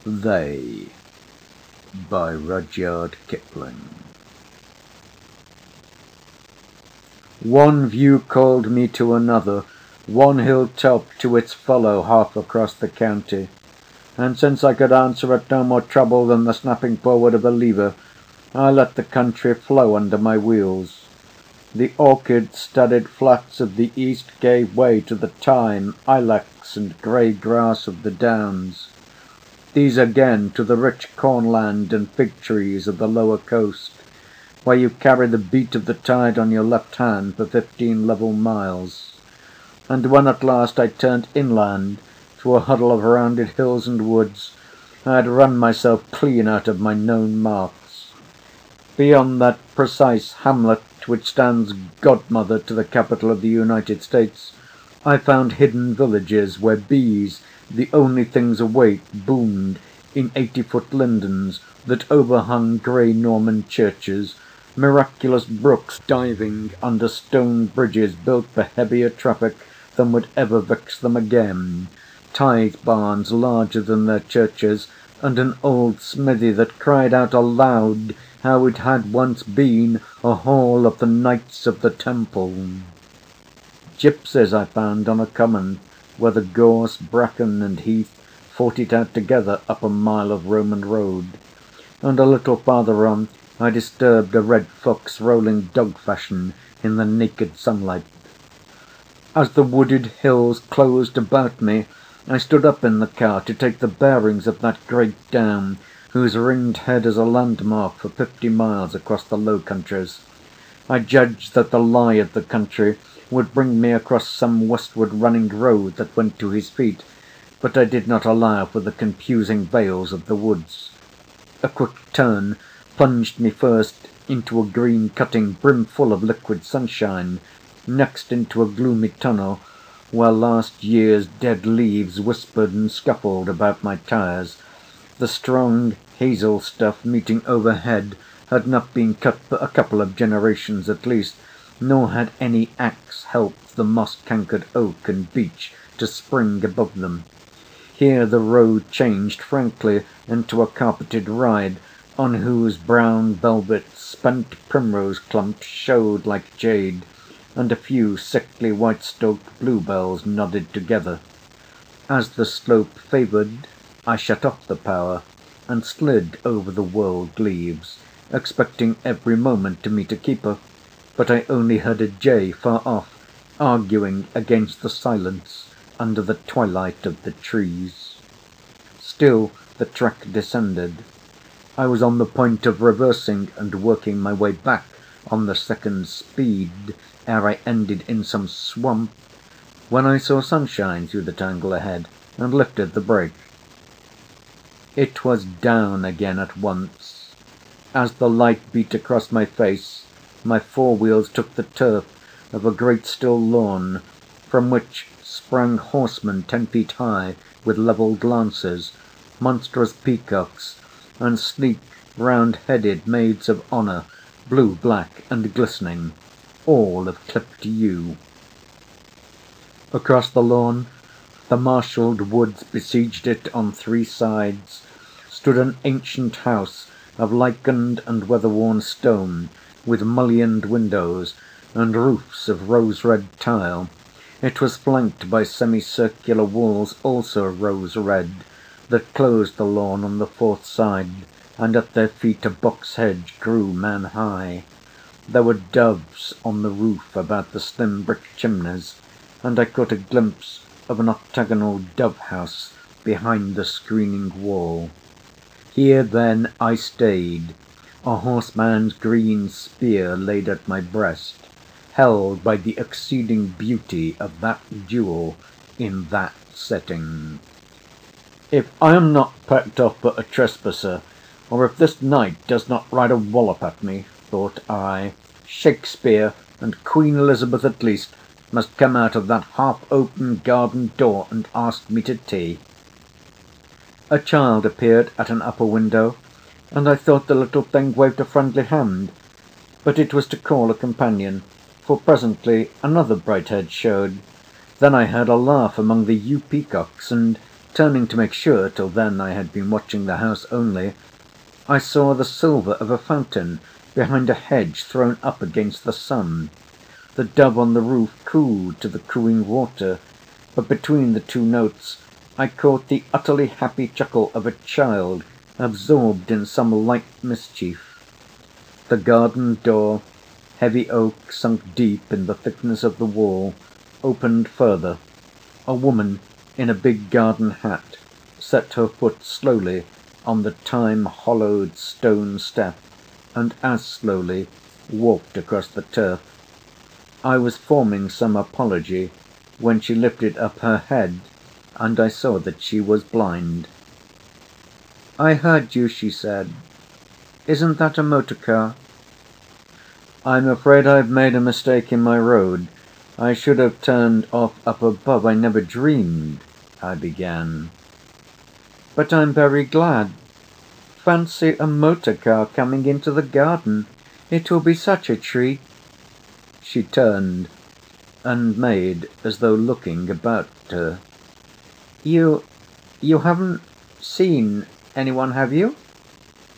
They by Rudyard Kipling. One view called me to another, one hill-top to its fellow half across the county, and since I could answer at no more trouble than the snapping forward of a lever, I let the country flow under my wheels. The orchid-studded flats of the east gave way to the thyme, ilex, and grey grass of the downs. These again to the rich cornland and fig-trees of the lower coast, where you carry the beat of the tide on your left hand for 15 level miles. And when at last I turned inland, through a huddle of rounded hills and woods, I had run myself clean out of my known marks. Beyond that precise hamlet which stands godmother to the capital of the United States, I found hidden villages where bees, the only things awake, boomed in 80-foot lindens that overhung grey Norman churches, miraculous brooks diving under stone bridges built for heavier traffic than would ever vex them again, tithe barns larger than their churches, and an old smithy that cried out aloud how it had once been a hall of the Knights of the Temple. Gypsies I found on a common, where the gorse, bracken, and heath fought it out together up a mile of Roman road, and a little farther on I disturbed a red fox rolling dog-fashion in the naked sunlight. As the wooded hills closed about me, I stood up in the car to take the bearings of that great down, whose ringed head is a landmark for 50 miles across the Low Countries. I judged that the lie of the country would bring me across some westward running road that went to his feet, but I did not allow for the confusing vales of the woods. A quick turn plunged me first into a green cutting brimful of liquid sunshine, next into a gloomy tunnel, where last year's dead leaves whispered and scuffled about my tires. The strong hazel stuff meeting overhead had not been cut for a couple of generations at least, nor had any axe helped the moss-cankered oak and beech to spring above them. Here the road changed frankly into a carpeted ride, on whose brown velvet spent primrose clumps showed like jade, and a few sickly white-stalked bluebells nodded together. As the slope favoured, I shut off the power and slid over the whirled leaves, expecting every moment to meet a keeper, but I only heard a jay far off, arguing against the silence under the twilight of the trees. Still the track descended. I was on the point of reversing and working my way back on the second speed ere I ended in some swamp, when I saw sunshine through the tangle ahead and lifted the brake. It was down again at once. As the light beat across my face, my fore-wheels took the turf of a great still lawn, from which sprang horsemen 10 feet high with levelled lances, monstrous peacocks, and sleek round-headed maids of honour, blue, black, and glistening, all of clipped yew. Across the lawn, the marshalled woods besieged it on 3 sides, stood an ancient house of lichened and weather-worn stone, with mullioned windows and roofs of rose-red tile. It was flanked by semicircular walls, also rose-red, that closed the lawn on the 4th side, and at their feet a box hedge grew man-high. There were doves on the roof about the slim brick chimneys, and I caught a glimpse of an octagonal dove-house behind the screening wall. Here then I stayed, a horseman's green spear laid at my breast, held by the exceeding beauty of that jewel in that setting. If I am not packed off for a trespasser, or if this knight does not ride a wallop at me, thought I, Shakespeare, and Queen Elizabeth at least, must come out of that half-open garden door and ask me to tea. A child appeared at an upper window, and I thought the little thing waved a friendly hand, but it was to call a companion, for presently another bright head showed. Then I heard a laugh among the yew peacocks, and Turning to make sure, till then I had been watching the house only, I saw the silver of a fountain behind a hedge thrown up against the sun. The dove on the roof cooed to the cooing water, but between the two notes I caught the utterly happy chuckle of a child absorbed in some light mischief. The garden door, heavy oak sunk deep in the thickness of the wall, opened further. A woman in a big garden hat set her foot slowly on the time-hollowed stone step, and as slowly walked across the turf. I was forming some apology when she lifted up her head, and I saw that she was blind. "I heard you," she said. "Isn't that a motor car?" "I'm afraid I've made a mistake in my road. I should have turned off up above. I never dreamed," I began. "But I'm very glad. Fancy a motor car coming into the garden. It will be such a treat." She turned and made as though looking about her. You haven't seen anyone, have you?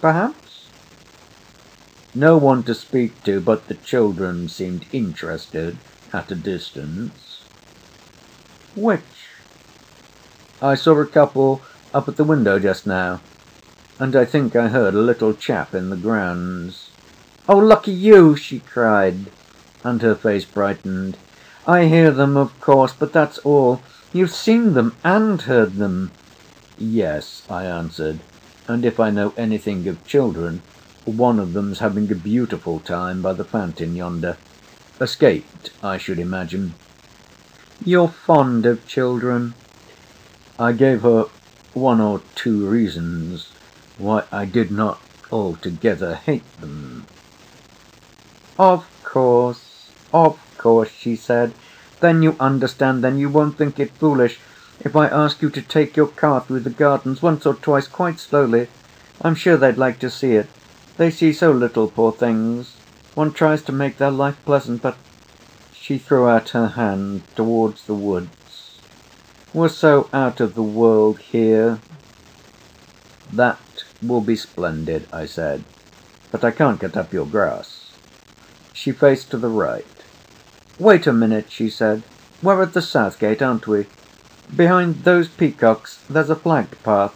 Perhaps?" No one to speak to, but the children seemed interested at a distance. "Which?" "I saw a couple up at the window just now, and I think I heard a little chap in the grounds." "Oh, lucky you!" she cried, and her face brightened. "I hear them, of course, but that's all. You've seen them and heard them." "Yes," I answered, "and if I know anything of children, one of them's having a beautiful time by the fountain yonder. Escaped, I should imagine." "You're fond of children." I gave her one or two reasons why I did not altogether hate them. Of course, she said. "Then you understand, then you won't think it foolish if I ask you to take your car through the gardens once or twice quite slowly. I'm sure they'd like to see it. They see so little, poor things. One tries to make their life pleasant, but—" She threw out her hand towards the woods. "We're so out of the world here." "That will be splendid," I said, "but I can't cut up your grass." She faced to the right. "Wait a minute," she said. "We're at the south gate, aren't we? Behind those peacocks there's a flagged path.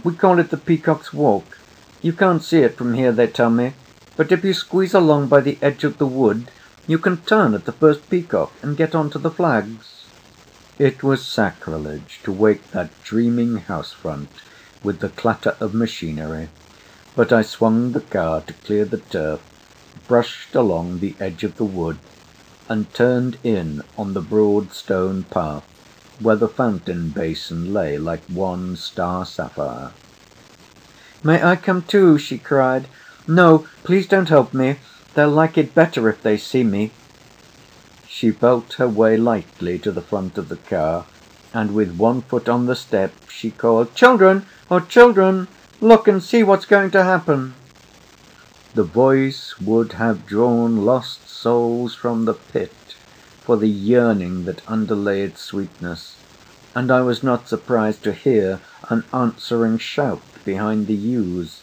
We call it the Peacock's Walk. You can't see it from here, they tell me, but if you squeeze along by the edge of the wood, you can turn at the first peacock and get on to the flags." It was sacrilege to wake that dreaming house front with the clatter of machinery, but I swung the car to clear the turf, brushed along the edge of the wood, and turned in on the broad stone path where the fountain basin lay like one star sapphire. "May I come too?" she cried. "No, please don't help me. They'll like it better if they see me." She felt her way lightly to the front of the car, and with one foot on the step she called, "Children! Oh, children! Look and see what's going to happen!" The voice would have drawn lost souls from the pit for the yearning that underlay its sweetness, and I was not surprised to hear an answering shout behind the yews.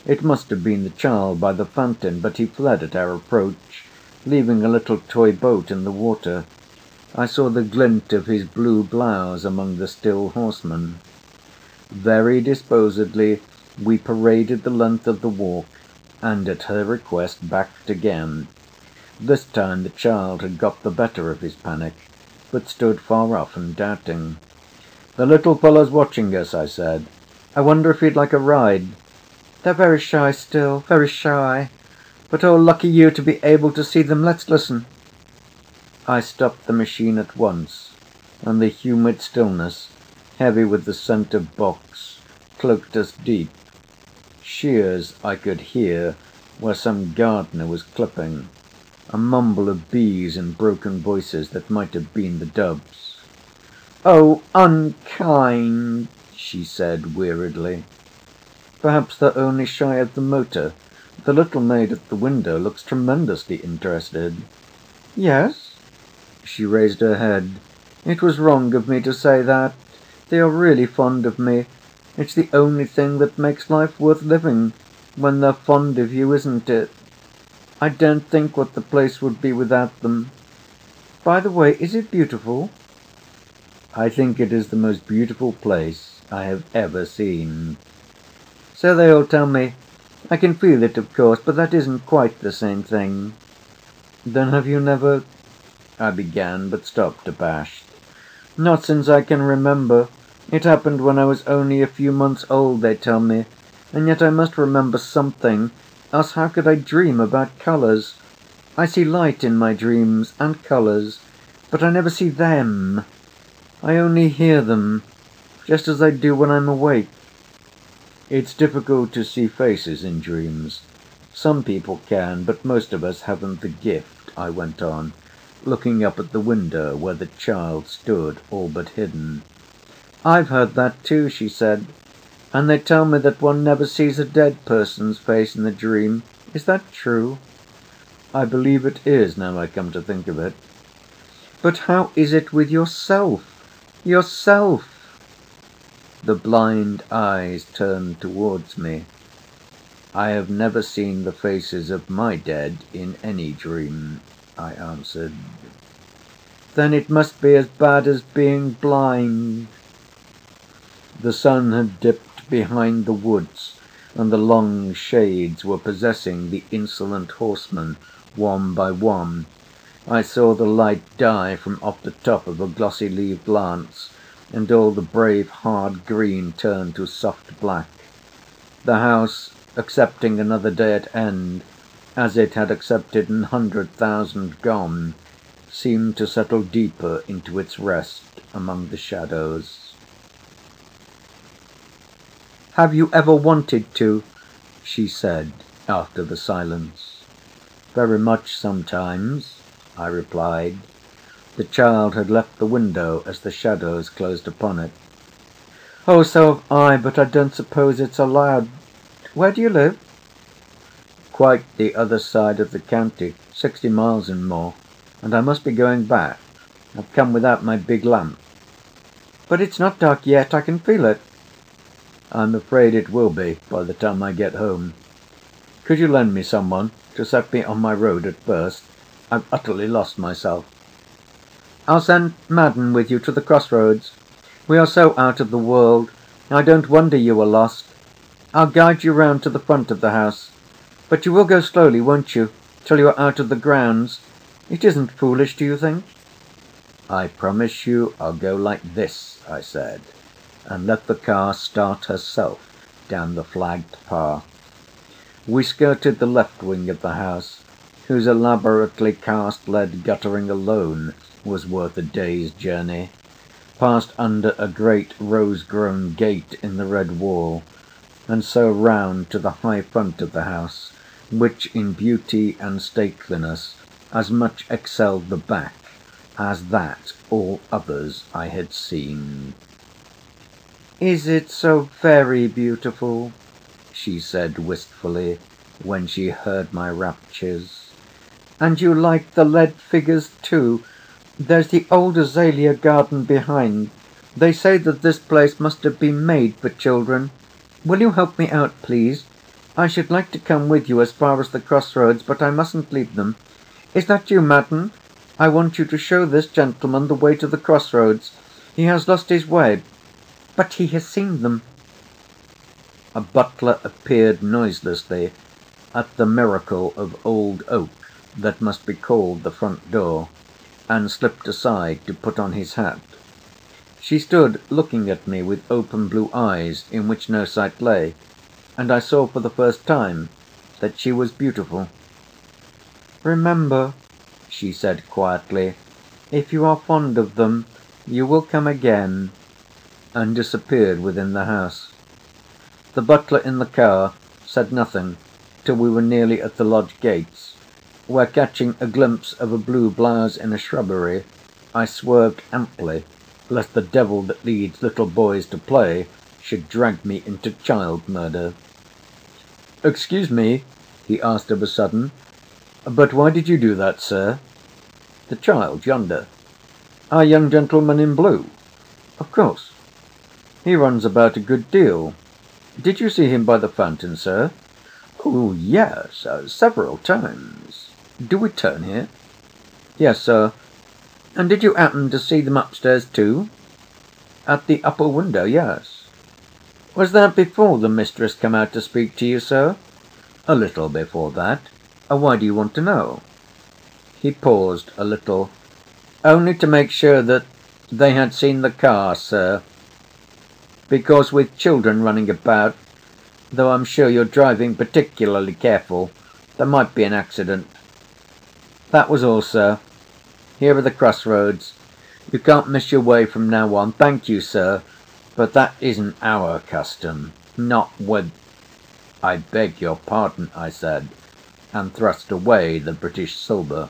It must have been the child by the fountain, but he fled at our approach, leaving a little toy boat in the water. I saw the glint of his blue blouse among the still horsemen. Very disposedly we paraded the length of the walk, and at her request backed again. This time the child had got the better of his panic, but stood far off and doubting. "The little fellow's watching us," I said. "I wonder if he'd like a ride." "They're very shy still, very shy. But oh, lucky you to be able to see them. Let's listen." I stopped the machine at once, and the humid stillness, heavy with the scent of box, cloaked us deep. Shears I could hear where some gardener was clipping, a mumble of bees in broken voices that might have been the doves. "Oh, unkind!" she said weariedly. "Perhaps they're only shy of the motor. The little maid at the window looks tremendously interested." "Yes?" She raised her head. "It was wrong of me to say that. They are really fond of me. It's the only thing that makes life worth living, when they're fond of you, isn't it? I don't think what the place would be without them. By the way, is it beautiful?" "I think it is the most beautiful place I have ever seen." "So they all tell me. I can feel it, of course, but that isn't quite the same thing." "Then have you never—" I began, but stopped abashed. "Not since I can remember. It happened when I was only a few months old, they tell me, and yet I must remember something, else how could I dream about colours? I see light in my dreams, and colours, but I never see them. I only hear them, just as I do when I'm awake." "It's difficult to see faces in dreams. Some people can, but most of us haven't the gift," I went on, looking up at the window where the child stood all but hidden. "I've heard that too," she said, "and they tell me that one never sees a dead person's face in a dream. Is that true?" "I believe it is, now I come to think of it." "But how is it with yourself? Yourself?" The blind eyes turned towards me. "I have never seen the faces of my dead in any dream," I answered. "Then it must be as bad as being blind." The sun had dipped behind the woods, and the long shades were possessing the insolent horsemen one by one. I saw the light die from off the top of a glossy-leaved lance, and all the brave hard green turn to soft black. The house, accepting another day at end, as it had accepted 100,000 gone, seemed to settle deeper into its rest among the shadows. "Have you ever wanted to?" she said after the silence. "Very much sometimes," I replied. The child had left the window as the shadows closed upon it. "Oh, so have I, but I don't suppose it's allowed. Where do you live?" "Quite the other side of the county, 60 miles and more, and I must be going back. I've come without my big lamp." "But it's not dark yet. I can feel it." "I'm afraid it will be by the time I get home. Could you lend me someone to set me on my road at first? I've utterly lost myself." "I'll send Madden with you to the crossroads. We are so out of the world, I don't wonder you are lost. I'll guide you round to the front of the house. But you will go slowly, won't you, till you are out of the grounds? It isn't foolish, do you think?" "I promise you I'll go like this," I said, and let the car start herself down the flagged path. We skirted the left wing of the house, whose elaborately cast lead guttering alone was worth a day's journey, passed under a great rose-grown gate in the red wall, and so round to the high front of the house, which in beauty and stateliness as much excelled the back as that all others I had seen. "Is it so very beautiful?" she said wistfully, when she heard my raptures. "And you like the lead figures too? There's the old azalea garden behind. They say that this place must have been made for children. Will you help me out, please? I should like to come with you as far as the crossroads, but I mustn't leave them. Is that you, Madden? I want you to show this gentleman the way to the crossroads. He has lost his way, but he has seen them." A butler appeared noiselessly at the miracle of old oak that must be called the front door, and slipped aside to put on his hat. She stood looking at me with open blue eyes in which no sight lay, and I saw for the first time that she was beautiful. "Remember," she said quietly, "if you are fond of them, you will come again," and disappeared within the house. The butler in the car said nothing till we were nearly at the lodge gates, where, catching a glimpse of a blue blouse in a shrubbery, I swerved amply, lest the devil that leads little boys to play should drag me into child murder. "Excuse me," he asked of a sudden, "but why did you do that, sir?" "The child yonder." "Our young gentleman in blue?" "Of course." He runs about a good deal. Did you see him by the fountain, sir?" "Oh, yes, several times. Do we turn here?" "Yes, sir. And did you happen to see them upstairs too?" "At the upper window, yes." "Was that before the mistress come out to speak to you, sir?" "A little before that. Why do you want to know?" He paused a little. "Only to make sure that they had seen the car, sir. Because with children running about, though I'm sure you're driving particularly careful, there might be an accident. That was all, sir. Here are the crossroads. You can't miss your way from now on. Thank you, sir, but that isn't our custom. Not with—" "I beg your pardon," I said, and thrust away the British silver.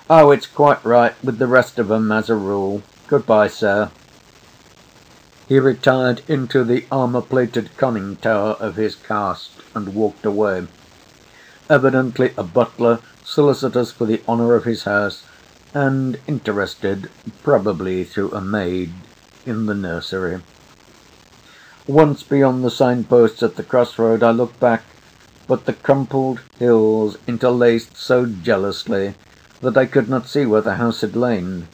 "Oh, it's quite right with the rest of 'em, as a rule. Good‐bye, sir." He retired into the armour‐plated conning tower of his caste and walked away. Evidently a butler, solicitous for the honour of his house, and interested, probably through a maid, in the nursery. Once beyond the signposts at the crossroad I looked back, but the crumpled hills interlaced so jealously that I could not see where the house had lain.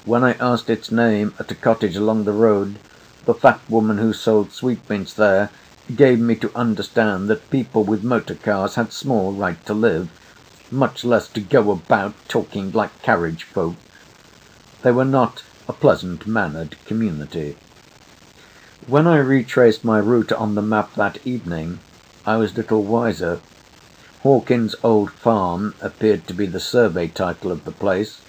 When I asked its name at a cottage along the road, the fat woman who sold sweetmeats there gave me to understand that people with motor cars had small right to live, much less to go about talking like carriage folk. They were not a pleasant-mannered community. When I retraced my route on the map that evening, I was little wiser. Hawkins' Old Farm appeared to be the survey title of the place,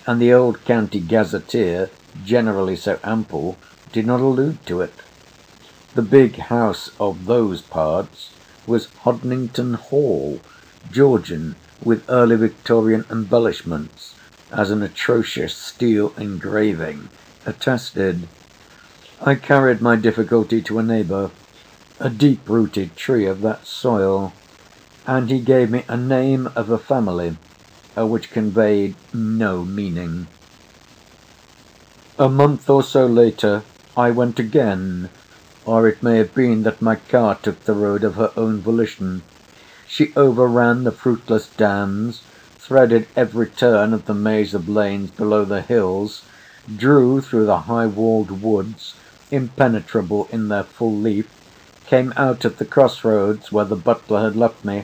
and the old County Gazetteer, generally so ample, did not allude to it. The big house of those parts was Hodnington Hall, Georgian, with early Victorian embellishments, as an atrocious steel engraving attested. I carried my difficulty to a neighbour, a deep-rooted tree of that soil, and he gave me a name of a family which conveyed no meaning. A month or so later I went again, or it may have been that my car took the road of her own volition. She overran the fruitless downs, threaded every turn of the maze of lanes below the hills, drew through the high-walled woods, impenetrable in their full leaf, came out at the crossroads where the butler had left me,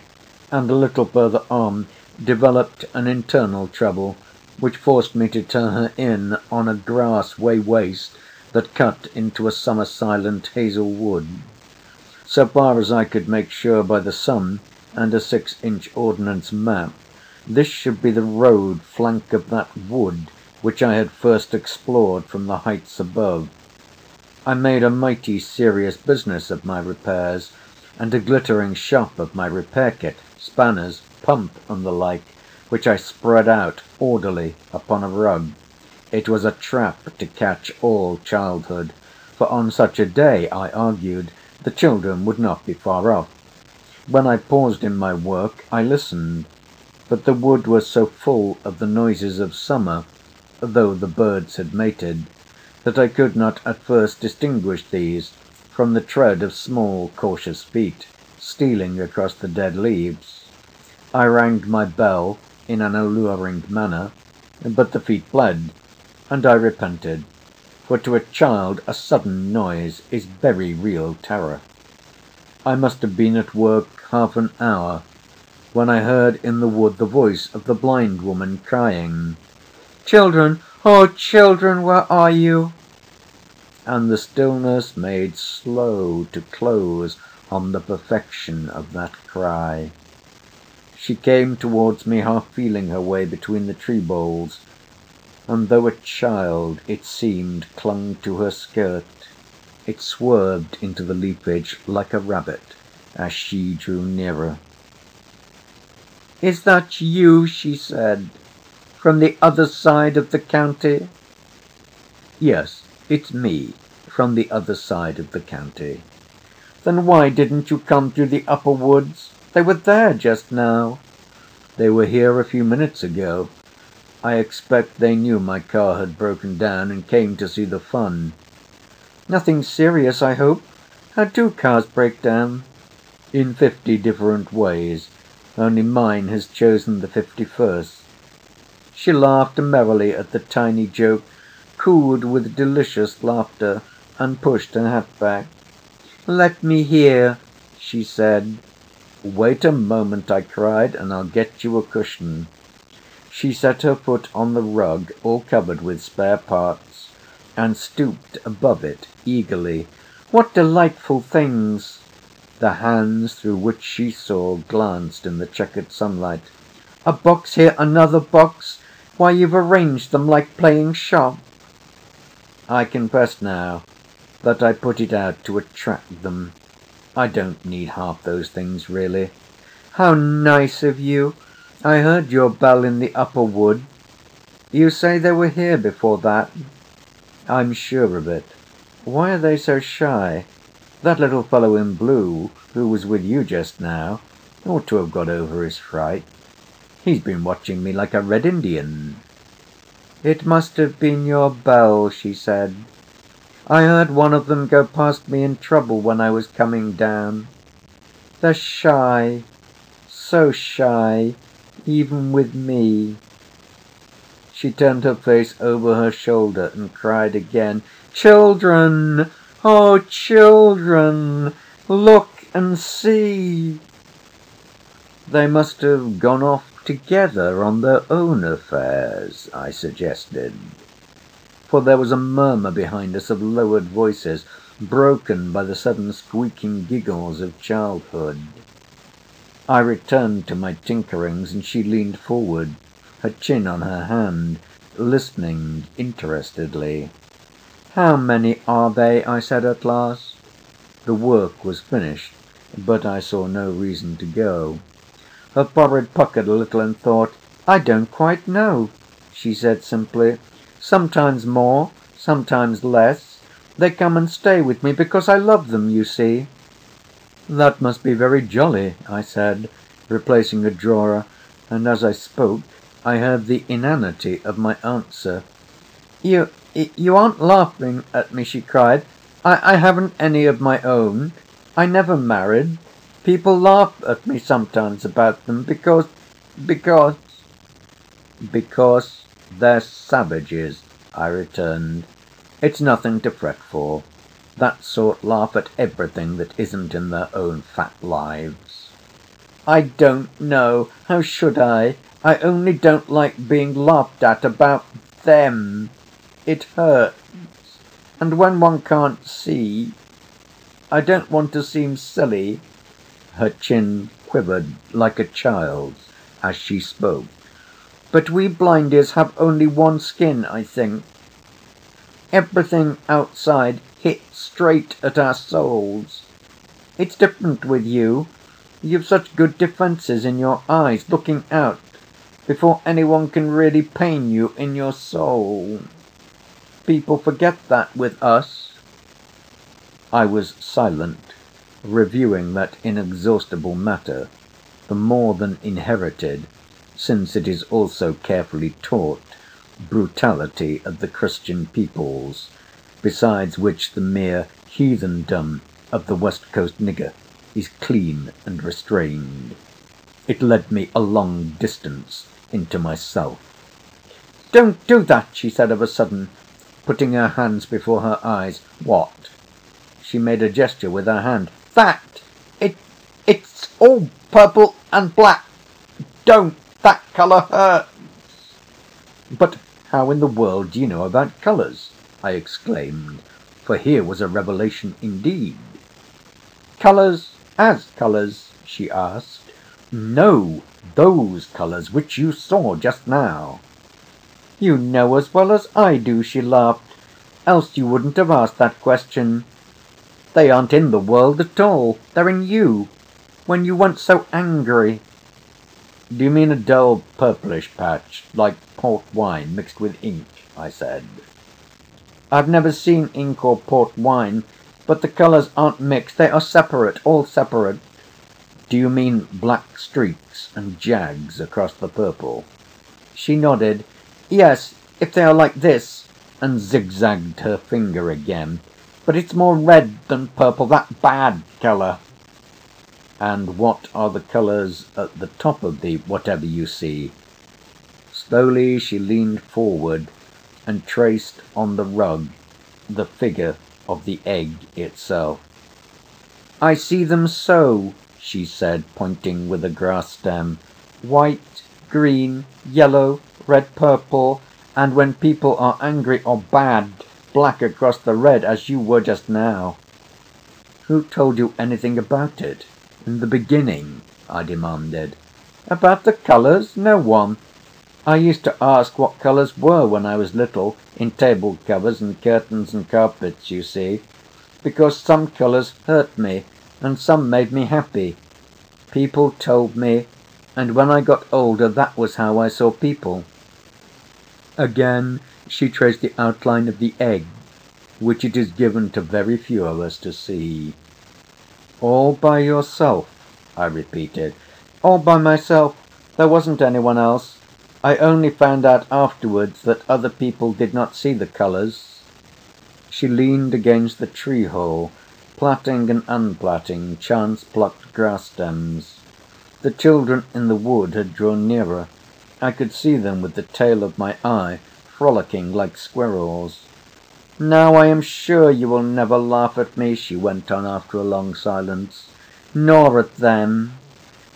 and a little further on developed an internal trouble, which forced me to turn her in on a grass-way waste that cut into a summer-silent hazel wood. So far as I could make sure by the sun and a 6-inch ordnance map, this should be the road flank of that wood which I had first explored from the heights above. I made a mighty serious business of my repairs, and a glittering shop of my repair kit, spanners, pump, and the like, which I spread out orderly upon a rug. It was a trap to catch all childhood, for on such a day, I argued, the children would not be far off. When I paused in my work, I listened, but the wood was so full of the noises of summer, though the birds had mated, that I could not at first distinguish these from the tread of small cautious feet stealing across the dead leaves. I rang my bell in an alluring manner, but the feet fled, and I repented, for to a child a sudden noise is very real terror. I must have been at work half an hour, when I heard in the wood the voice of the blind woman crying, "Children, oh children, where are you?" And the stillness made slow to close on the perfection of that cry. She came towards me, half feeling her way between the tree boles, and though a child, it seemed, clung to her skirt, it swerved into the leafage like a rabbit as she drew nearer. "Is that you?" she said. "From the other side of the county?" "Yes, it's me, from the other side of the county." "Then why didn't you come through the upper woods? They were there just now." "They were here a few minutes ago. I expect they knew my car had broken down and came to see the fun." Nothing serious, I hope? How do cars break down?" "In 50 different ways. Only mine has chosen the 51st. She laughed merrily at the tiny joke, cooed with delicious laughter, and pushed her hat back. "Let me hear," she said. "Wait a moment," I cried, "and I'll get you a cushion." She set her foot on the rug, all covered with spare parts, and stooped above it eagerly. "What delightful things!" The hands through which she saw glanced in the checkered sunlight. "A box here, another box! Why, you've arranged them like playing shop." I confess now that I put it out to attract them. I don't need half those things, really. "How nice of you! I heard your bell in the upper wood. You say they were here before that?" "I'm sure of it. Why are they so shy? That little fellow in blue, who was with you just now, ought to have got over his fright. He's been watching me like a Red Indian." "It must have been your bell," she said. "I heard one of them go past me in trouble when I was coming down. They're shy, so shy, even with me." She turned her face over her shoulder and cried again, "Children! Oh, children! Look and see!" "They must have gone off together on their own affairs," I suggested. For there was a murmur behind us of lowered voices, broken by the sudden squeaking giggles of childhood. I returned to my tinkerings, and she leaned forward, her chin on her hand, listening interestedly. "How many are they?" I said at last. The work was finished, but I saw no reason to go. Her forehead puckered a little and thought. "I don't quite know," she said simply. "Sometimes more, sometimes less. They come and stay with me because I love them, you see." "That must be very jolly," I said, replacing a drawer, and as I spoke I heard the inanity of my answer. You aren't laughing at me," she cried. I haven't any of my own. I never married. People laugh at me sometimes about them because they're savages," I returned. "It's nothing to fret for. That sort laugh at everything that isn't in their own fat lives." "I don't know. How should I? I only don't like being laughed at about them. It hurts. And when one can't see, I don't want to seem silly." Her chin quivered like a child's as she spoke. "But we blindies have only one skin, I think. Everything outside hits straight at our souls. It's different with you. You've such good defences in your eyes, looking out, before anyone can really pain you in your soul. People forget that with us." I was silent, reviewing that inexhaustible matter, the more than inherited, since it is also carefully taught, brutality of the Christian peoples, besides which the mere heathendom of the West Coast nigger is clean and restrained. It led me a long distance into myself. "Don't do that," she said of a sudden, putting her hands before her eyes. "What?" She made a gesture with her hand. "That! It's all purple and black. Don't! That colour hurts." "But how in the world do you know about colours?" I exclaimed, for here was a revelation indeed. "Colours as colours?" she asked. "No, those colours which you saw just now." "You know as well as I do," she laughed, "else you wouldn't have asked that question. They aren't in the world at all. They're in you, when you went so angry." "Do you mean a dull purplish patch, like port wine mixed with ink?" I said. "I've never seen ink or port wine, but the colours aren't mixed. They are separate, all separate." "Do you mean black streaks and jags across the purple?" She nodded. "Yes, if they are like this," and zigzagged her finger again. but it's more red than purple, that bad colour." "And what are the colours at the top of the whatever you see?" Slowly she leaned forward and traced on the rug the figure of the egg itself. "I see them so," she said, pointing with a grass stem. "White, green, yellow, red, purple, and when people are angry or bad, black across the red, as you were just now." "Who told you anything about it in the beginning?" I demanded. "About the colours? No one. I used to ask what colours were when I was little, in table covers and curtains and carpets, you see, because some colours hurt me and some made me happy. People told me, and when I got older that was how I saw people." Again she traced the outline of the egg, which it is given to very few of us to see. "All by yourself?" I repeated. "All by myself. There wasn't anyone else. I only found out afterwards that other people did not see the colours." She leaned against the tree-hole, plaiting and unplaiting chance-plucked grass stems. The children in the wood had drawn nearer. I could see them with the tail of my eye, frolicking like squirrels. "Now I am sure you will never laugh at me," she went on after a long silence. "Nor at them."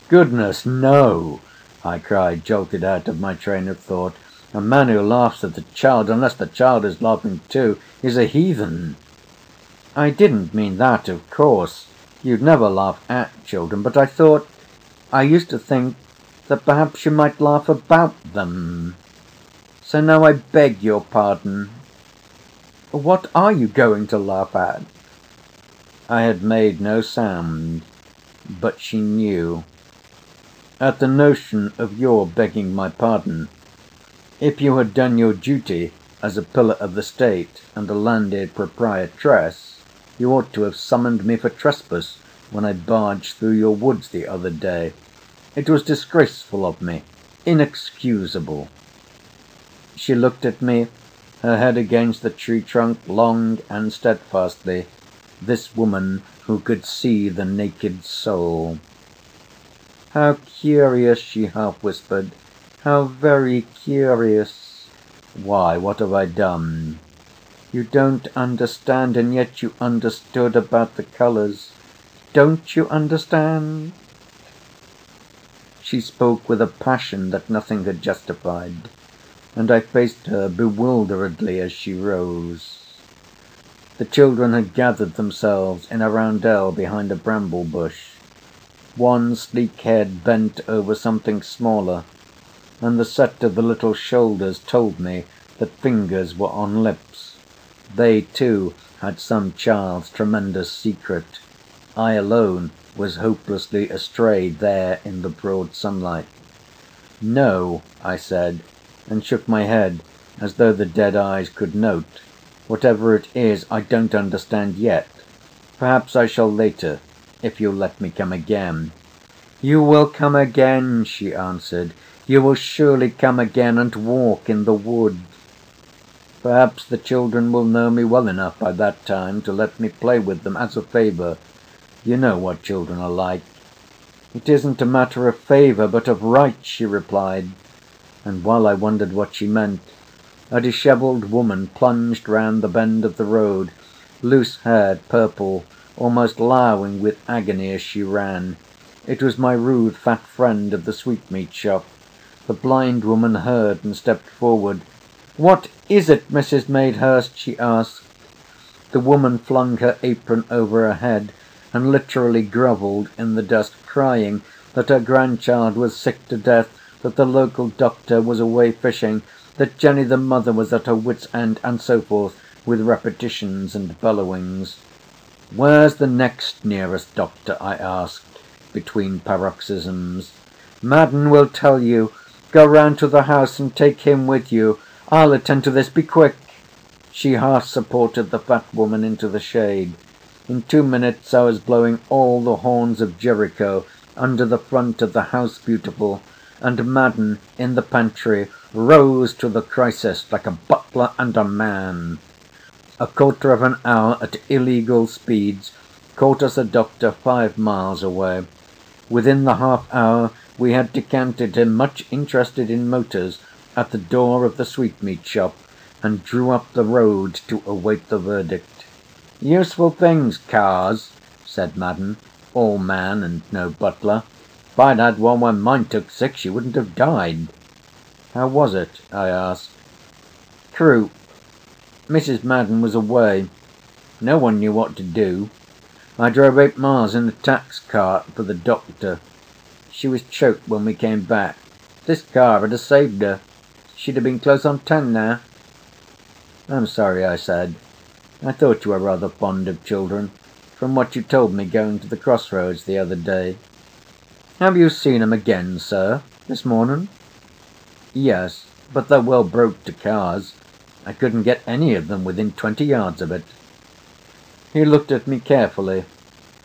"Goodness, no!" I cried, jolted out of my train of thought. "A man who laughs at the child, unless the child is laughing too, is a heathen." "I didn't mean that, of course. You'd never laugh at children, but I used to think that perhaps you might laugh about them. So now I beg your pardon. What are you going to laugh at?" I had made no sound, but she knew. "At the notion of your begging my pardon. If you had done your duty as a pillar of the state and a landed proprietress, you ought to have summoned me for trespass when I barged through your woods the other day. It was disgraceful of me, inexcusable." She looked at me, her head against the tree-trunk, long and steadfastly, this woman who could see the naked soul. "How curious," she half-whispered. "How very curious." "Why, what have I done?" "You don't understand, and yet you understood about the colours. Don't you understand?" She spoke with a passion that nothing had justified, and I faced her bewilderedly as she rose. The children had gathered themselves in a roundel behind a bramble bush. One sleek head bent over something smaller, and the set of the little shoulders told me that fingers were on lips. They, too, had some child's tremendous secret. I alone was hopelessly astray there in the broad sunlight. "No," I said, and shook my head as though the dead eyes could note. "Whatever it is, I don't understand yet. Perhaps I shall later, if you'll let me come again." "You will come again," she answered. "You will surely come again and walk in the wood." "Perhaps the children will know me well enough by that time to let me play with them as a favour. You know what children are like." "It isn't a matter of favour, but of right," she replied, and while I wondered what she meant, a dishevelled woman plunged round the bend of the road, loose-haired, purple, almost lowing with agony as she ran. It was my rude fat friend of the sweetmeat shop. The blind woman heard and stepped forward. "What is it, Mrs. Madehurst?" she asked. The woman flung her apron over her head and literally grovelled in the dust, crying that her grandchild was sick to death, that the local doctor was away fishing, that Jenny the mother was at her wits' end, and so forth, with repetitions and bellowings. "Where's the next nearest doctor?" I asked, between paroxysms. "Madden will tell you. Go round to the house and take him with you. I'll attend to this. Be quick." She half-supported the fat woman into the shade. In 2 minutes I was blowing all the horns of Jericho under the front of the House Beautiful, and Madden, in the pantry, rose to the crisis like a butler and a man. A quarter of an hour at illegal speeds caught us a doctor 5 miles away. Within the half-hour we had decanted him, much interested in motors, at the door of the sweetmeat shop, and drew up the road to await the verdict. "Useful things, cars," said Madden, all man and no butler. "If I'd had one when mine took 6, she wouldn't have died." "How was it?" I asked. "Croup. Mrs. Madden was away. No one knew what to do. I drove 8 miles in a tax cart for the doctor. She was choked when we came back. This car had saved her. She'd have been close on 10 now." "I'm sorry," I said. "I thought you were rather fond of children, from what you told me going to the crossroads the other day. Have you seen 'em again, sir, this morning?" "Yes, but they're well broke to cars. I couldn't get any of them within 20 yards of it." He looked at me carefully,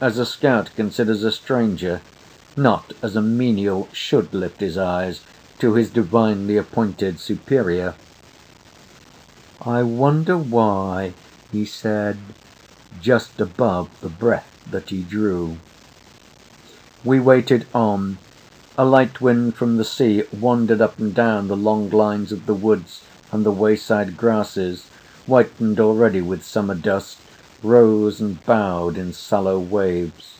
as a scout considers a stranger, not as a menial should lift his eyes to his divinely appointed superior. "I wonder why," he said, just above the breath that he drew. We waited on. A light wind from the sea wandered up and down the long lines of the woods and the wayside grasses, whitened already with summer dust, rose and bowed in sallow waves.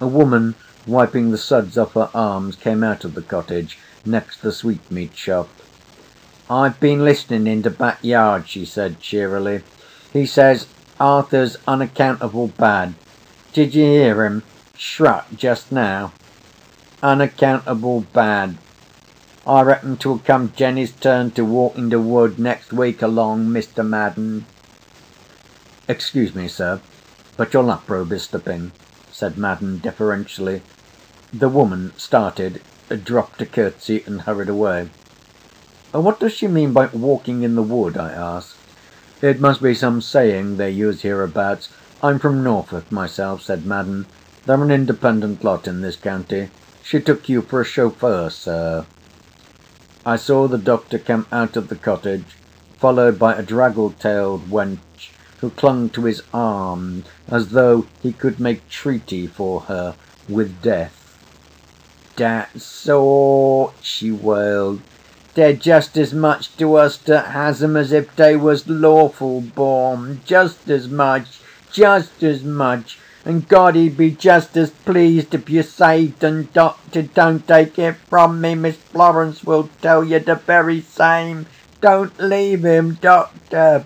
A woman, wiping the suds off her arms, came out of the cottage next the sweetmeat shop. "I've been listening in the back yard," she said cheerily. "He says Arthur's unaccountable bad. Did you hear him strut just now? Unaccountable bad. I reckon 'twill come Jenny's turn to walk in the wood next week along, Mr. Madden." "Excuse me, sir, but your lap robe is slipping," said Madden deferentially. The woman started, dropped a curtsy, and hurried away. "What does she mean by walking in the wood?" I asked. "It must be some saying they use hereabouts. I'm from Norfolk myself," said Madden. "They're an independent lot in this county. She took you for a chauffeur, sir." I saw the doctor come out of the cottage, followed by a draggle-tailed wench who clung to his arm as though he could make treaty for her with death. "Dat sort," she wailed. "They're just as much to us that has 'em as if they was lawful born. Just as much, just as much. And God he'd be just as pleased if you saved 'em, doctor. Don't take it from me. Miss Florence will tell you the very same. Don't leave him, doctor."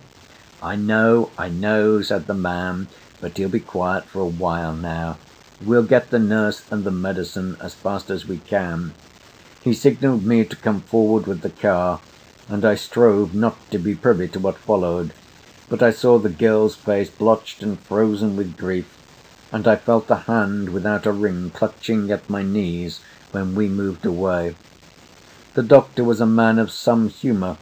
I know," said the man, "but he'll be quiet for a while now. We'll get the nurse and the medicine as fast as we can." He signalled me to come forward with the car, and I strove not to be privy to what followed, but I saw the girl's face blotched and frozen with grief, and I felt a hand without a ring clutching at my knees when we moved away. The doctor was a man of some humour,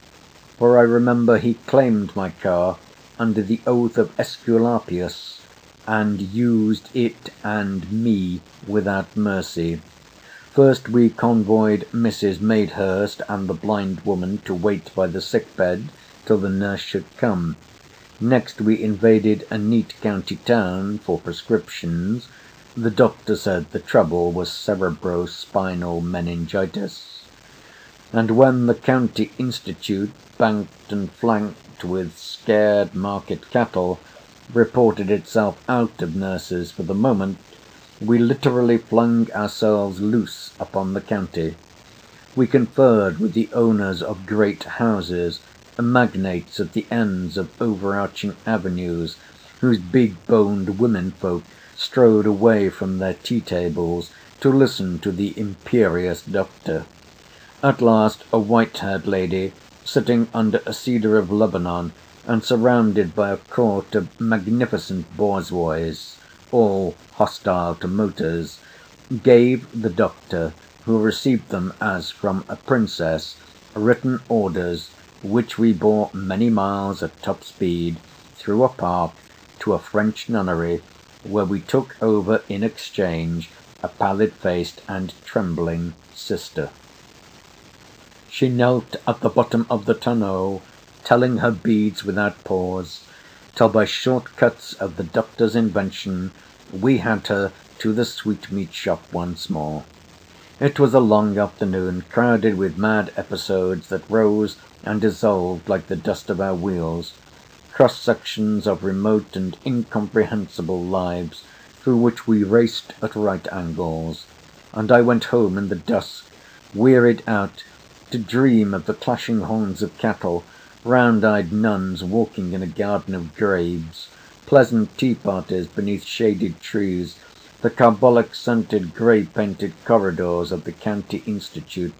for I remember he claimed my car under the oath of Æsculapius, and used it and me without mercy. First we convoyed Mrs. Madehurst and the blind woman to wait by the sick bed till the nurse should come. Next we invaded a neat county town for prescriptions. The doctor said the trouble was cerebro-spinal meningitis. And when the county institute, banked and flanked with scared market cattle, reported itself out of nurses for the moment, we literally flung ourselves loose upon the county. We conferred with the owners of great houses, magnates at the ends of overarching avenues, whose big-boned womenfolk strode away from their tea-tables to listen to the imperious doctor. At last a white-haired lady, sitting under a cedar of Lebanon and surrounded by a court of magnificent bourgeois, all hostile to motors, gave the doctor, who received them as from a princess, written orders, which we bore many miles at top speed through a park to a French nunnery, where we took over in exchange a pallid-faced and trembling sister. She knelt at the bottom of the tonneau, telling her beads without pause, till by short cuts of the doctor's invention we had her to the sweetmeat shop once more. It was a long afternoon, crowded with mad episodes that rose and dissolved like the dust of our wheels, cross-sections of remote and incomprehensible lives through which we raced at right angles, and I went home in the dusk, wearied out, to dream of the clashing horns of cattle, round-eyed nuns walking in a garden of graves, pleasant tea-parties beneath shaded trees, the carbolic-scented grey-painted corridors of the County Institute,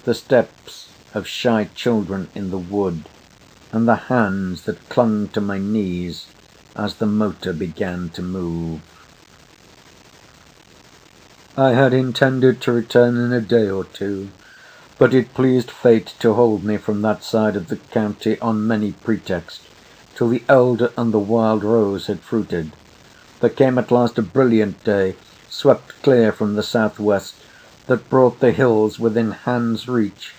the steps of shy children in the wood, and the hands that clung to my knees as the motor began to move. I had intended to return in a day or two, but it pleased fate to hold me from that side of the county on many pretexts, till the elder and the wild rose had fruited. There came at last a brilliant day, swept clear from the south-west, that brought the hills within hand's reach,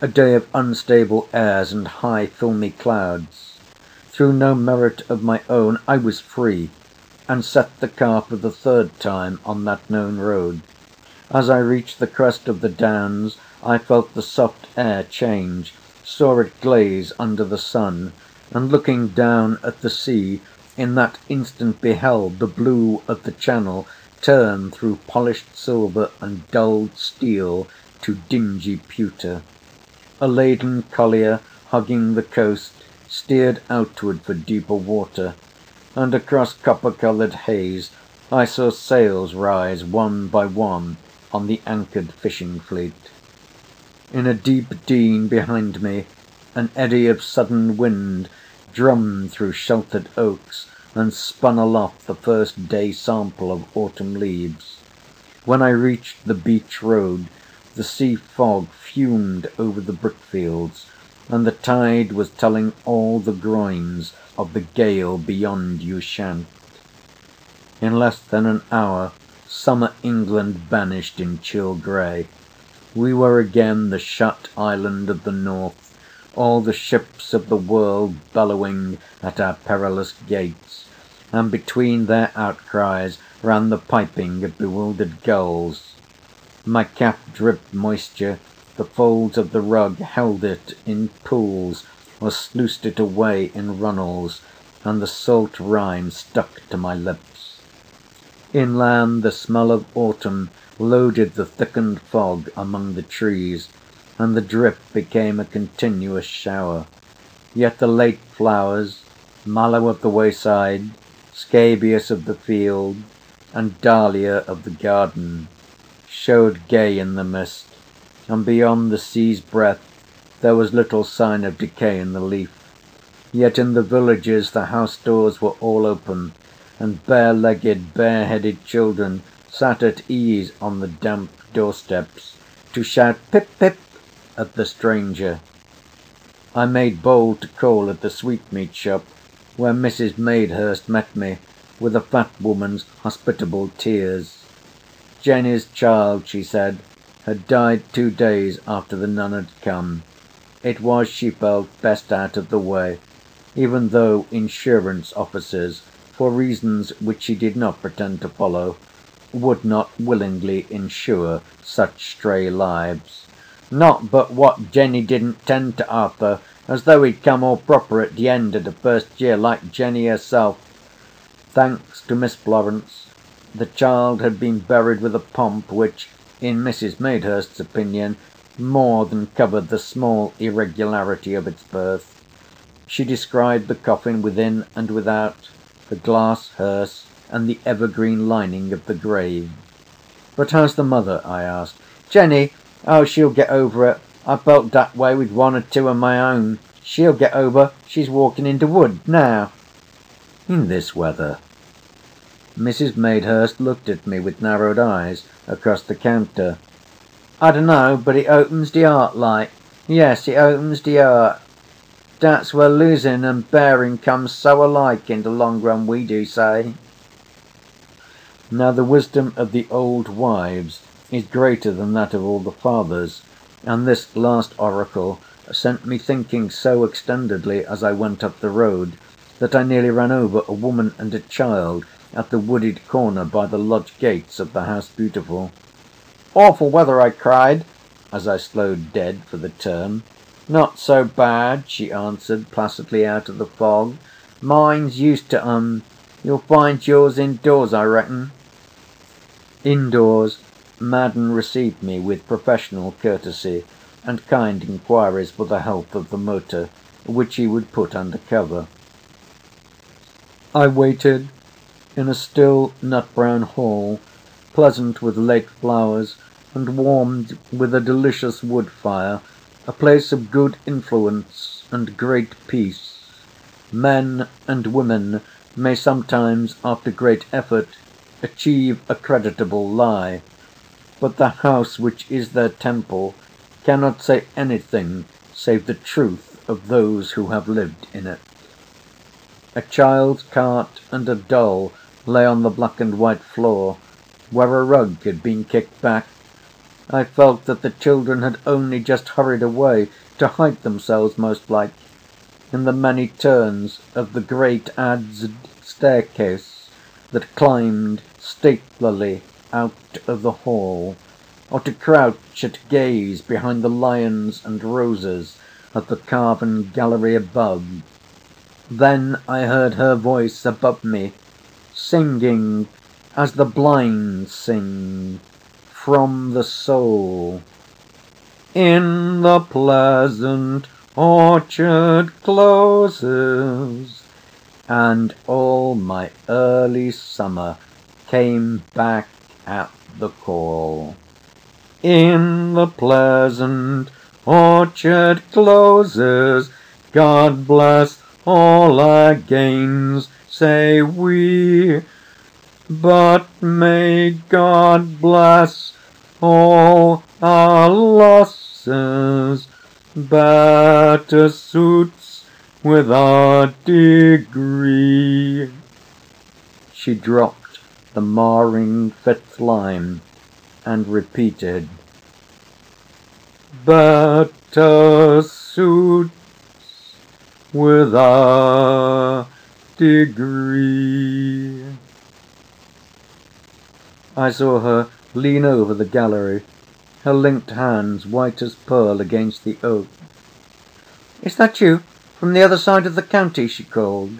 a day of unstable airs and high filmy clouds. Through no merit of my own I was free, and set the car for the third time on that known road. As I reached the crest of the downs I felt the soft air change, saw it glaze under the sun, and looking down at the sea, in that instant beheld the blue of the Channel turn through polished silver and dulled steel to dingy pewter. A laden collier, hugging the coast, steered outward for deeper water, and across copper-coloured haze I saw sails rise one by one on the anchored fishing fleet. In a deep Dean behind me an eddy of sudden wind drummed through sheltered oaks and spun aloft the first day sample of autumn leaves. When I reached the beach road the sea fog fumed over the brickfields, and the tide was telling all the groins of the gale beyond Ushant. In less than an hour summer England vanished in chill grey. We were again the shut island of the north, all the ships of the world bellowing at our perilous gates, and between their outcries ran the piping of bewildered gulls. My cap dripped moisture, the folds of the rug held it in pools or sluiced it away in runnels, and the salt rime stuck to my lips. Inland the smell of autumn loaded the thickened fog among the trees, and the drip became a continuous shower. Yet the late flowers, mallow of the wayside, scabious of the field, and dahlia of the garden, showed gay in the mist, and beyond the sea's breath there was little sign of decay in the leaf. Yet in the villages the house-doors were all open, and bare-legged, bare-headed children sat at ease on the damp doorsteps to shout "Pip, pip!" at the stranger. I made bold to call at the sweetmeat shop, where Mrs. Madehurst met me with a fat woman's hospitable tears. Jenny's child, she said, had died 2 days after the nun had come. It was, she felt, best out of the way, even though insurance offices, for reasons which she did not pretend to follow, would not willingly insure such stray lives. Not but what Jenny didn't tend to Arthur as though he'd come all proper at the end of the first year, like Jenny herself. Thanks to Miss Florence, the child had been buried with a pomp which, in Mrs. Madehurst's opinion, more than covered the small irregularity of its birth. She described the coffin within and without, the glass hearse, and the evergreen lining of the grave. "But how's the mother?" I asked. "Jenny? Oh, she'll get over it. I felt that way with 1 or 2 of my own. She'll get over. She's walking in the wood now." "In this weather?" Mrs. Madehurst looked at me with narrowed eyes across the counter. "I dunno, but it opens the heart like. Yes, it opens the heart. That's where losing and bearing comes so alike in the long run, we do say." Now the wisdom of the old wives is greater than that of all the fathers, and this last oracle sent me thinking so extendedly as I went up the road that I nearly ran over a woman and a child at the wooded corner by the lodge gates of the House Beautiful. "Awful weather," I cried, as I slowed dead for the turn. "Not so bad," she answered, placidly out of the fog. "Mine's used to 'em. You'll find yours indoors, I reckon." Indoors, Madden received me with professional courtesy and kind inquiries for the health of the motor, which he would put under cover. I waited in a still nut-brown hall, pleasant with late flowers and warmed with a delicious wood fire, a place of good influence and great peace. Men and women may sometimes, after great effort, achieve a creditable lie, but the house which is their temple cannot say anything save the truth of those who have lived in it. A child's cart and a doll lay on the black and white floor, where a rug had been kicked back. I felt that the children had only just hurried away to hide themselves, most like, in the many turns of the great adzed staircase that climbed statelily out of the hall, or to crouch at gaze behind the lions and roses of the carven gallery above. Then I heard her voice above me, singing as the blind sing, from the soul. "In the pleasant orchard closes," and all my early summer came back at the call. "In the pleasant orchard closes, God bless all our gains, say we, but may God bless all our losses, better suits with our degree." She dropped the marring fifth line and repeated, "Better suits with our degree." I saw her lean over the gallery, her linked hands white as pearl against the oak. "Is that you, from the other side of the county?" she called.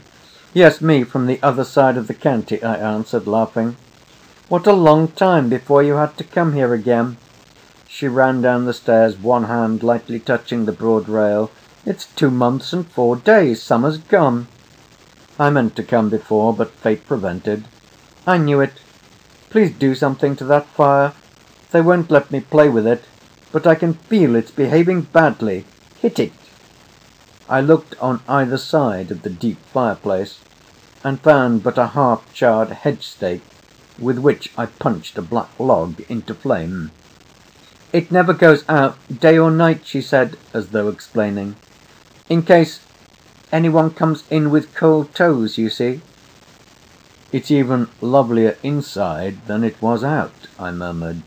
"Yes, me, from the other side of the county," I answered, laughing. "What a long time before you had to come here again." She ran down the stairs, one hand lightly touching the broad rail. "It's 2 months and 4 days. Summer's gone." "I meant to come before, but fate prevented." "I knew it. Please do something to that fire. They won't let me play with it, but I can feel it's behaving badly. Hit it." I looked on either side of the deep fireplace, and found but a half-charred hedge-stake with which I punched a black log into flame. "It never goes out, day or night," she said, as though explaining. "In case anyone comes in with cold toes, you see." "It's even lovelier inside than it was out," I murmured.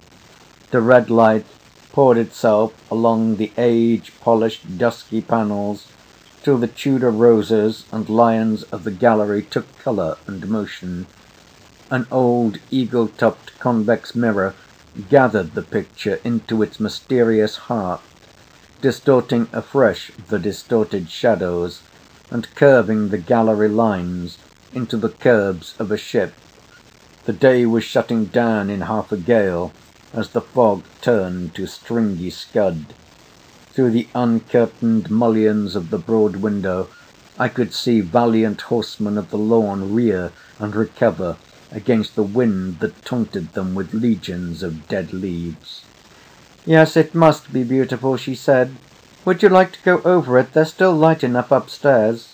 The red light poured itself along the age-polished dusky panels till the Tudor roses and lions of the gallery took colour and motion. An old eagle-topped convex mirror gathered the picture into its mysterious heart, distorting afresh the distorted shadows, and curving the gallery lines into the curves of a ship. The day was shutting down in half a gale as the fog turned to stringy scud. Through the uncurtained mullions of the broad window I could see valiant horsemen of the lawn rear and recover against the wind that taunted them with legions of dead leaves. "Yes, it must be beautiful," she said. "Would you like to go over it? There's still light enough upstairs."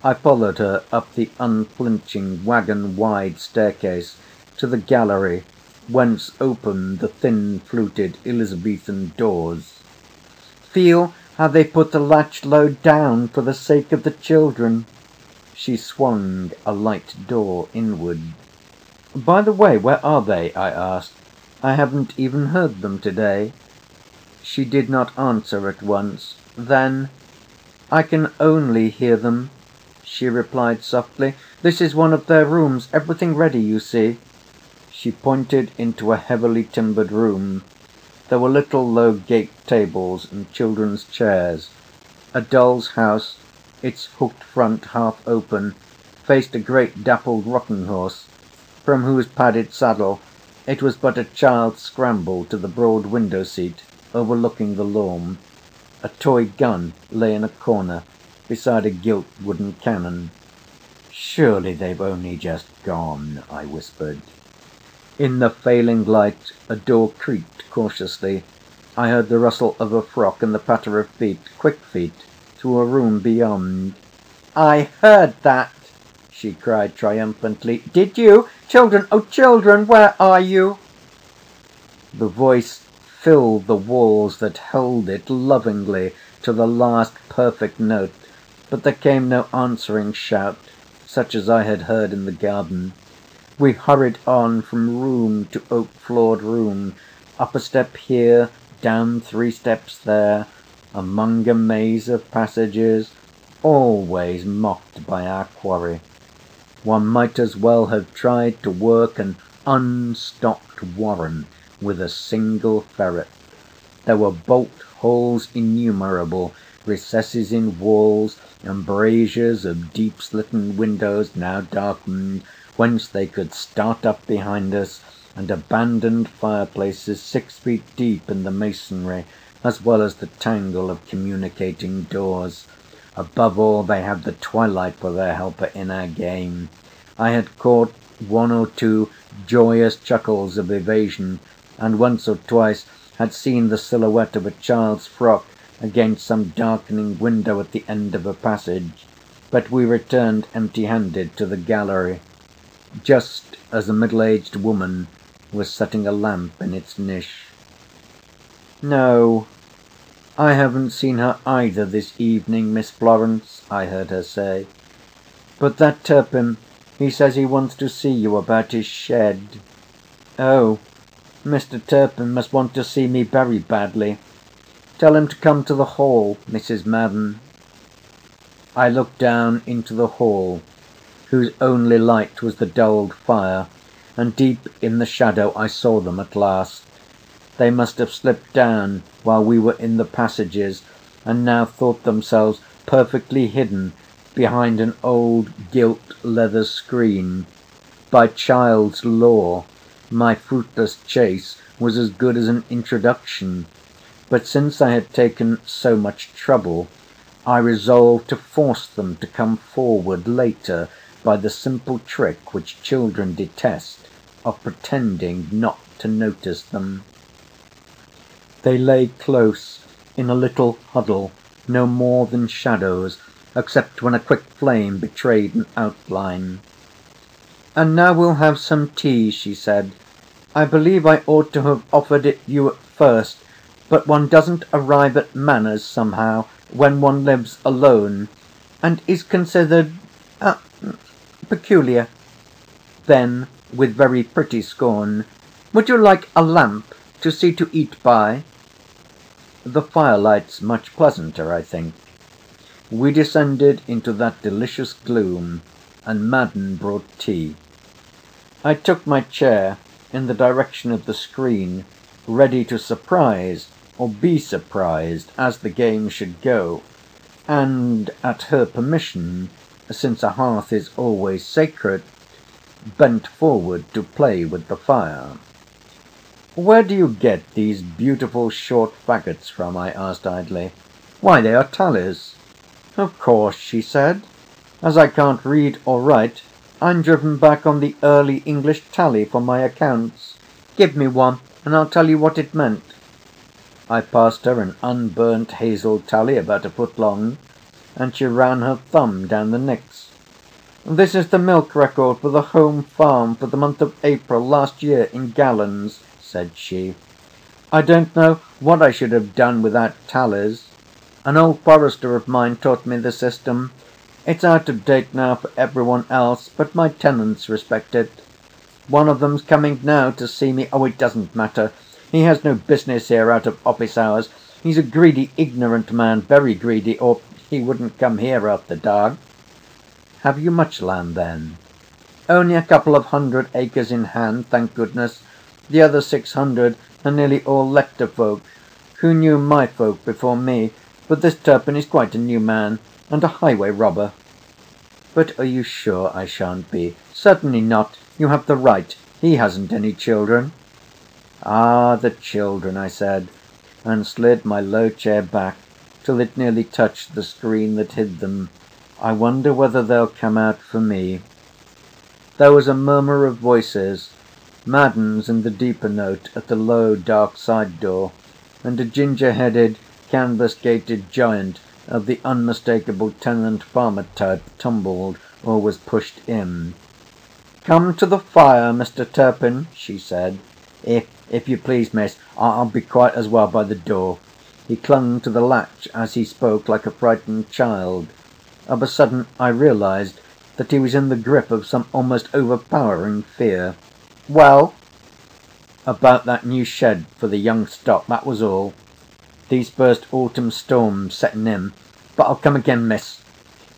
I followed her up the unflinching wagon-wide staircase to the gallery, whence opened the thin-fluted Elizabethan doors. "Feel how they put the latch low down for the sake of the children." She swung a light door inward. "By the way, where are they?" I asked. "I haven't even heard them today." She did not answer at once. Then, "I can only hear them," she replied softly. "This is one of their rooms. Everything ready, you see." She pointed into a heavily timbered room. There were little low gate tables and children's chairs. A doll's house, its hooked front half open, faced a great dappled rocking horse, from whose padded saddle it was but a child's scramble to the broad window seat overlooking the lawn. A toy gun lay in a corner beside a gilt wooden cannon. "Surely they've only just gone," I whispered. In the failing light a door creaked cautiously. I heard the rustle of a frock and the patter of feet, quick feet, through a room beyond. "I heard that!" she cried triumphantly. "Did you? Children, oh children, where are you?" The voice filled the walls that held it lovingly to the last perfect note, but there came no answering shout, such as I had heard in the garden. We hurried on from room to oak-floored room, up a step here, down 3 steps there, among a maze of passages, always mocked by our quarry. One might as well have tried to work an unstocked warren with a single ferret. There were bolt-holes innumerable, recesses in walls, embrasures of deep-slitten windows now darkened, whence they could start up behind us, and abandoned fireplaces 6 feet deep in the masonry, as well as the tangle of communicating doors. Above all, they had the twilight for their helper in our game. I had caught 1 or 2 joyous chuckles of evasion, and once or twice had seen the silhouette of a child's frock against some darkening window at the end of a passage, but we returned empty-handed to the gallery, just as a middle-aged woman was setting a lamp in its niche. "No, I haven't seen her either this evening, Miss Florence," I heard her say. "But that Turpin, he says he wants to see you about his shed." "Oh, Mr. Turpin must want to see me very badly. Tell him to come to the hall, Mrs. Madden." I looked down into the hall, whose only light was the dulled fire, and deep in the shadow I saw them at last. They must have slipped down while we were in the passages, and now thought themselves perfectly hidden behind an old gilt leather screen. By child's law, my fruitless chase was as good as an introduction, but since I had taken so much trouble, I resolved to force them to come forward later by the simple trick which children detest of pretending not to notice them. They lay close in a little huddle, no more than shadows, except when a quick flame betrayed an outline. "And now we'll have some tea," she said. "I believe I ought to have offered it you at first, but one doesn't arrive at manners somehow when one lives alone, and is considered peculiar." Then, with very pretty scorn, "Would you like a lamp to see to eat by?" The firelight's much pleasanter, I think. We descended into that delicious gloom, and Madden brought tea. I took my chair in the direction of the screen, ready to surprise or be surprised as the game should go, and, at her permission, since a hearth is always sacred, bent forward to play with the fire. "Where do you get these beautiful short faggots from?" I asked idly. "Why, they are tallies." "Of course," she said. "As I can't read or write, I'm driven back on the early English tally for my accounts. Give me one, and I'll tell you what it meant." I passed her an unburnt hazel tally about a foot long, and she ran her thumb down the nicks. "This is the milk record for the home farm for the month of April last year in gallons," said she. "I don't know what I should have done without tallies. An old forester of mine taught me the system. It's out of date now for everyone else, but my tenants respect it. One of them's coming now to see me. Oh, it doesn't matter. He has no business here out of office hours. He's a greedy, ignorant man, very greedy, or he wouldn't come here after dark." Have you much land then?" "Only a couple of 100 acres in hand, thank goodness. The other 600 are nearly all let to folk who knew my folk before me, but this Turpin is quite a new man, and a highway robber." "But are you sure I shan't be?" "Certainly not. You have the right. He hasn't any children." "Ah, the children," I said, and slid my low chair back till it nearly touched the screen that hid them. "I wonder whether they'll come out for me." There was a murmur of voices, Madden's in the deeper note at the low, dark side door, and a ginger-headed, canvas-gated giant of the unmistakable tenant-farmer type tumbled or was pushed in. "Come to the fire, Mr. Turpin," she said. If you please, miss, I'll be quite as well by the door." He clung to the latch as he spoke like a frightened child. Of a sudden I realized that he was in the grip of some almost overpowering fear. "Well?" "About that new shed for the young stock, that was all. These first autumn storms setting in. But I'll come again, miss."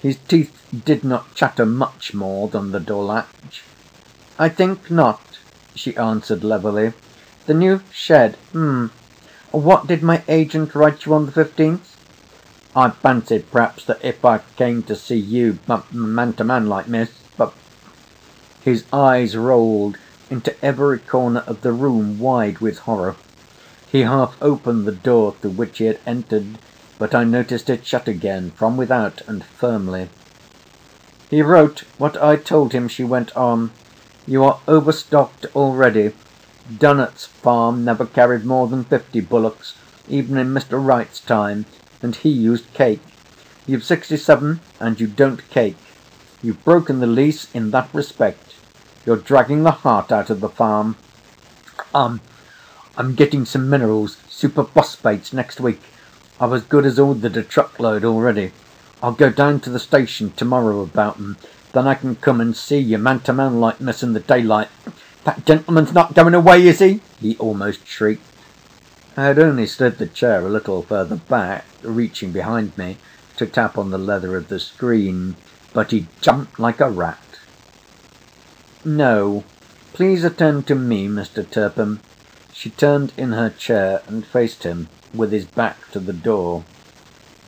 His teeth did not chatter much more than the door latch. "I think not," she answered levelly. "The new shed, What did my agent write you on the 15th? "I fancied perhaps that if I came to see you man to man like, miss, but—" His eyes rolled into every corner of the room wide with horror. He half opened the door through which he had entered, but I noticed it shut again, from without and firmly. "He wrote what I told him," she went on. "You are overstocked already. Dunnett's farm never carried more than 50 bullocks, even in Mr. Wright's time, and he used cake. You've 67, and you don't cake. You've broken the lease in that respect. You're dragging the heart out of the farm. I'm getting some minerals, superphosphates, next week. I've as good as ordered a truckload already. I'll go down to the station to-morrow about 'em. Then I can come and see you man to man like, miss, in the daylight. That gentleman's not going away, is he?" he almost shrieked. I had only slid the chair a little further back, reaching behind me to tap on the leather of the screen, but he jumped like a rat. "No, please attend to me, Mr. Turpin." She turned in her chair and faced him with his back to the door.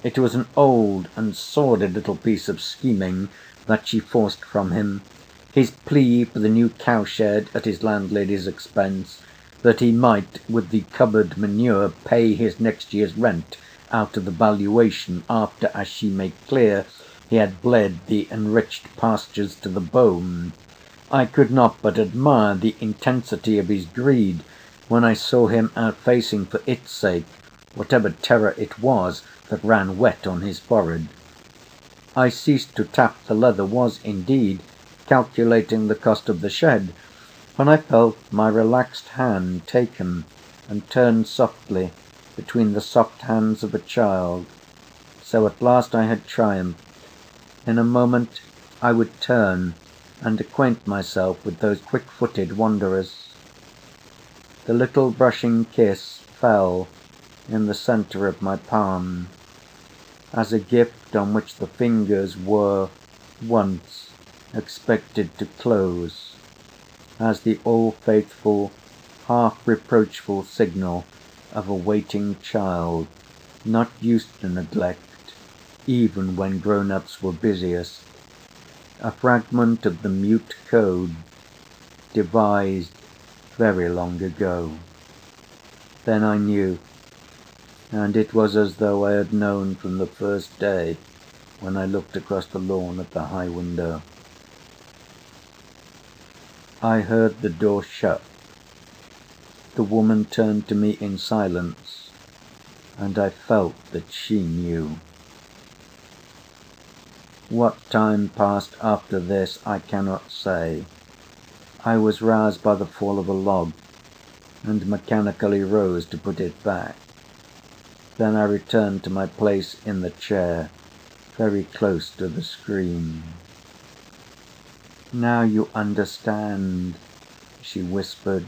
It was an old and sordid little piece of scheming that she forced from him. His plea for the new cowshed at his landlady's expense, that he might, with the cupboard manure, pay his next year's rent out of the valuation after, as she made clear, he had bled the enriched pastures to the bone. I could not but admire the intensity of his greed when I saw him outfacing for its sake whatever terror it was that ran wet on his forehead. I ceased to tap the leather, was, indeed, calculating the cost of the shed, when I felt my relaxed hand taken and turned softly between the soft hands of a child. So at last I had triumphed. In a moment I would turn and acquaint myself with those quick-footed wanderers. The little brushing kiss fell in the centre of my palm, as a gift on which the fingers were, once, expected to close, as the all-faithful, half-reproachful signal of a waiting child, not used to neglect, even when grown-ups were busiest, a fragment of the mute code devised very long ago. Then I knew, and it was as though I had known from the first day when I looked across the lawn at the high window. I heard the door shut. The woman turned to me in silence, and I felt that she knew. What time passed after this I cannot say. I was roused by the fall of a log, and mechanically rose to put it back. Then I returned to my place in the chair, very close to the screen. "Now you understand," she whispered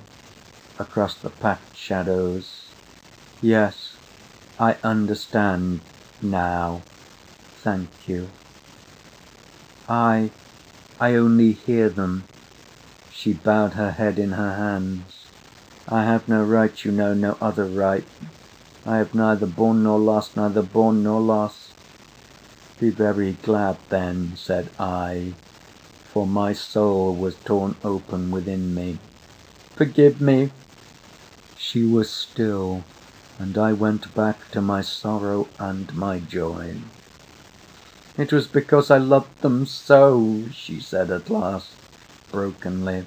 across the packed shadows. "Yes, I understand now. Thank you." I only hear them." She bowed her head in her hands. "I have no right, you know, no other right. I have neither borne nor lost, neither borne nor lost." "Be very glad then," said I, for my soul was torn open within me. "Forgive me." She was still, and I went back to my sorrow and my joy. "It was because I loved them so," she said at last, brokenly.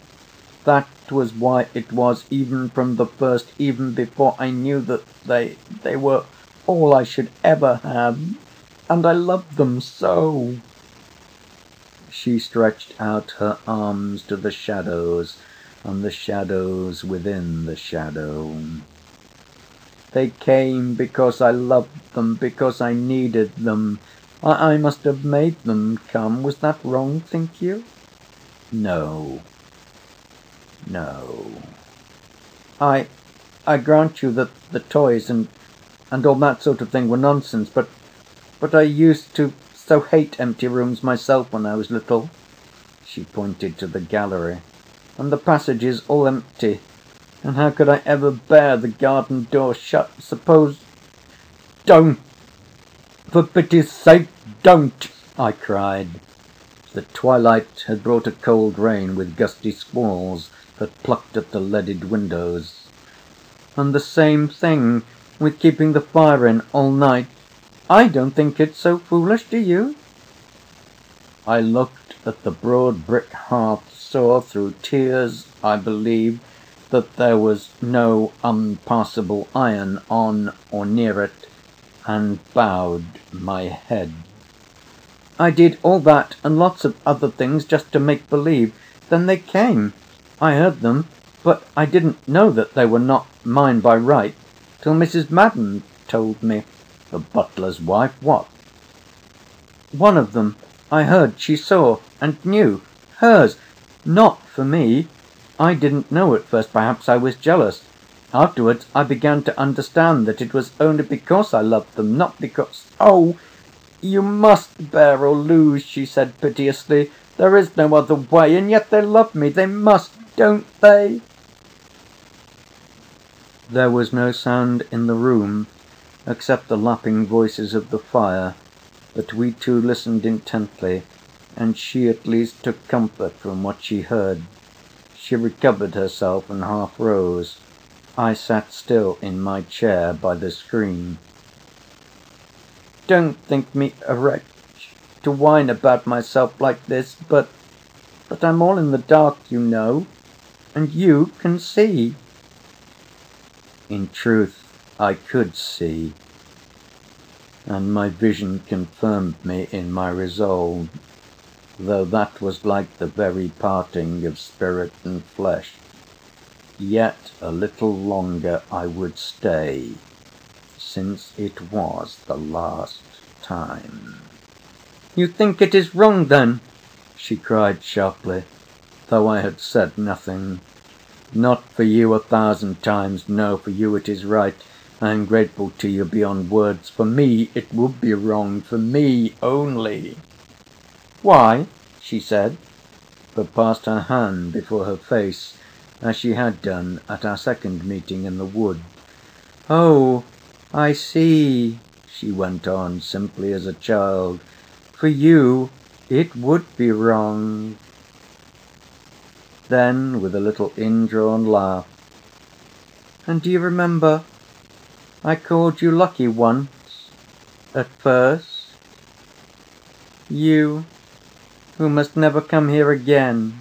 "That was why it was, even from the first, even before I knew that they were all I should ever have. And I loved them so." She stretched out her arms to the shadows, and the shadows within the shadow. "They came because I loved them, because I needed them. I must have made them come. Was that wrong, think you?" "No, no." I grant you that the toys and all that sort of thing were nonsense, but I used to so hate empty rooms myself when I was little." She pointed to the gallery. "And the passages all empty. And how could I ever bear the garden door shut? Suppose—" "Don't! For pity's sake, don't!" I cried. The twilight had brought a cold rain with gusty squalls that plucked at the leaded windows. "And the same thing with keeping the fire in all night. I don't think it's so foolish, do you?" I looked at the broad brick hearth, saw through tears, I believe, that there was no unpassable iron on or near it, and bowed my head. "I did all that and lots of other things just to make believe. Then they came. I heard them, but I didn't know that they were not mine by right till Mrs. Madden told me." "The butler's wife? What?" "One of them. I heard she saw and knew. Hers. Not for me. I didn't know at first. Perhaps I was jealous. Afterwards I began to understand that it was only because I loved them, not because—" "Oh, you must bear or lose," she said piteously. "There is no other way. And yet they love me. They must, don't they?" There was no sound in the room except the lapping voices of the fire, but we two listened intently, and she at least took comfort from what she heard. She recovered herself and half rose. I sat still in my chair by the screen. "Don't think me a wretch to whine about myself like this, but I'm all in the dark, you know, and you can see." In truth, I could see, and my vision confirmed me in my resolve, though that was like the very parting of spirit and flesh. Yet a little longer I would stay, since it was the last time. "You think it is wrong, then?" she cried sharply, though I had said nothing. "Not for you 1,000 times. No, for you it is right. I am grateful to you beyond words. For me it would be wrong. For me only." "Why?" she said, but passed her hand before her face, as she had done at our second meeting in the wood. "Oh, I see," she went on, simply as a child. "For you it would be wrong." Then, with a little indrawn laugh, "And do you remember I called you lucky once, at first? You, who must never come here again."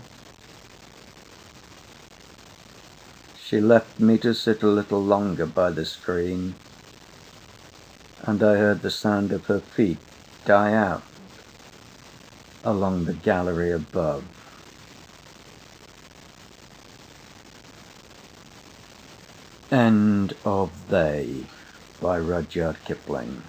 She left me to sit a little longer by the screen, and I heard the sound of her feet die out along the gallery above. End of They by Rudyard Kipling.